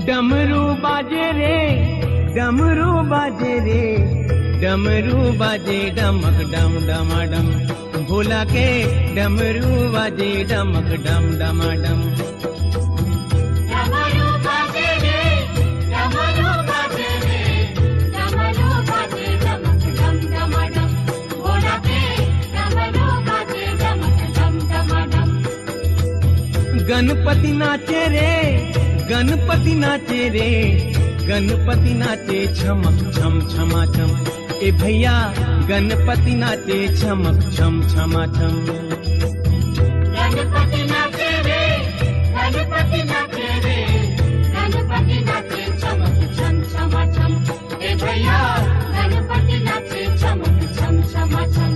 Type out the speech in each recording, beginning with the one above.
डमरू बाजे रे, डमरू बाजे रे, डमरू बाजे डमक डम डमाडम, भोला के डमरू बाजे डमक डम डमाडम। डमरू बाजे रे, डमरू बाजे रे, डमरू बाजे डमक डम डमाडम, भोला के डमरू बाजे डमक डम डमाडम। गणपति नाचे रे, गणपति नाचे रे, गणपति नाचे छमक छम छमा छम, ए भैया गणपति नाचे छमक छम छमा छम। गणपति नाचे रे, गणपति नाचे रे, गणपति नाचे चमक छम छमा छम, ए भैया गणपति नाचे चमक छम छमा छम।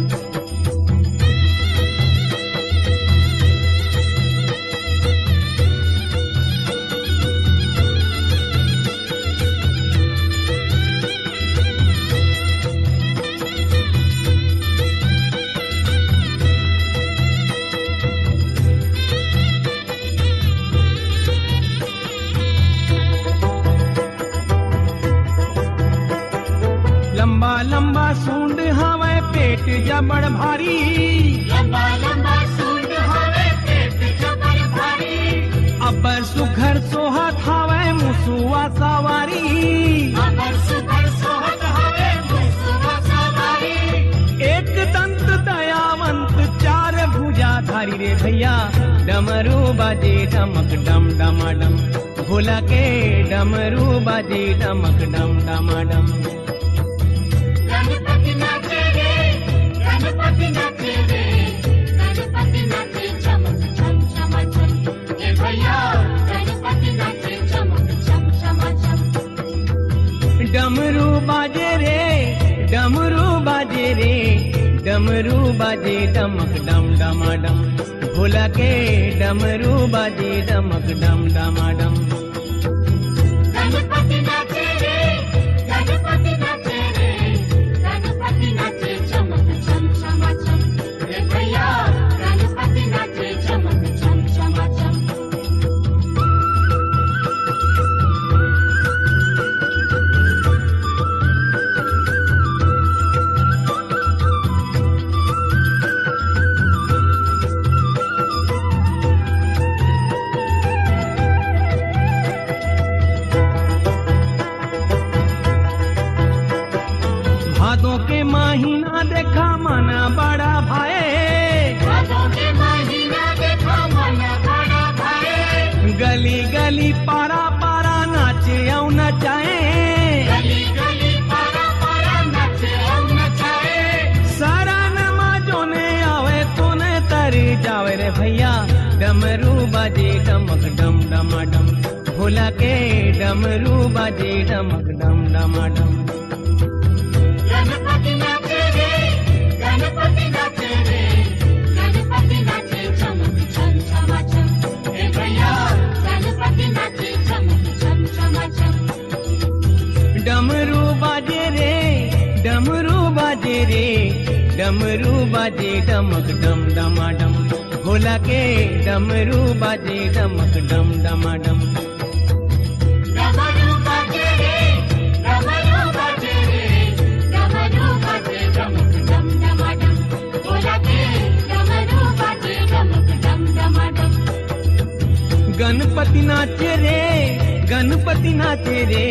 लंबा लंबा सूंड हवे पेट जबड़ भारी, लंबा लंबा सूंड हवे पेट जबर भारी, अबर सुघर सोहत हवे मुसुआ सवारी, अबर सुघर सोहत हवे मुसुआ सवारी। एक दंत दयावंत चार भुजा धारी रे भैया डमरू बाजे डमक डम डमाडम, भोला के डमरू बाजे डमक डम डमाडम। गणपति नाचे रे, गणपति नाचे रे, गणपति नाचे चमक छम छमा छम, ए भैया गणपति नाचे चमक छम छमा छम। डमरू बाजे रे, डमरू बाजे रे, डमरू बाजे डमक डम डमाडम, भोला के डमरू बाजे डमक डम डमाडम। गणपति नाचे रे, गणपति नाचे रे, गणपति नाचे चमक छम छमा छम, ए भैया गणपति नाचे चमक छम छमा छम। भादों के महीना देखा मना बड़ा भाए, भादों के महीना देखो मन बड़ा भाए, गली गली पारा पारा नाचे औ नचाए, गली गली पारा पारा नचे और नचाए। सारा नमाजों ने आवे तो ने तरी जावे रे भैया डमरू बाजे डमक डम डमाडम, भोला के डमरू बाजे डमक डम डमाडम। गणपति नाचे रे, गणपति नाचे रे, गणपति नाचे चमक छम छमा छम, ए भैया गणपति नाचे चमक छम छमा छम। डमरू बाजे रे, डमरू बाजे रे, डमरू बाजे डमक डम डमाडम, भोला के डमरू बाजे डमक डम डमाडम। डमरू बाजे रे, डमरू बाजे रे, डमरू बाजे डमक डम डमाडम, भोला के डमरू बाजे डमक डम डमाडम। गणपति नाचे रे, गणपति नाचे रे,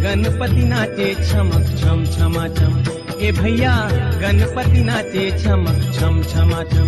गणपति नाचे छमक छम छमा छम, ए भैया गणपति नाचे छमक छम छमा छम।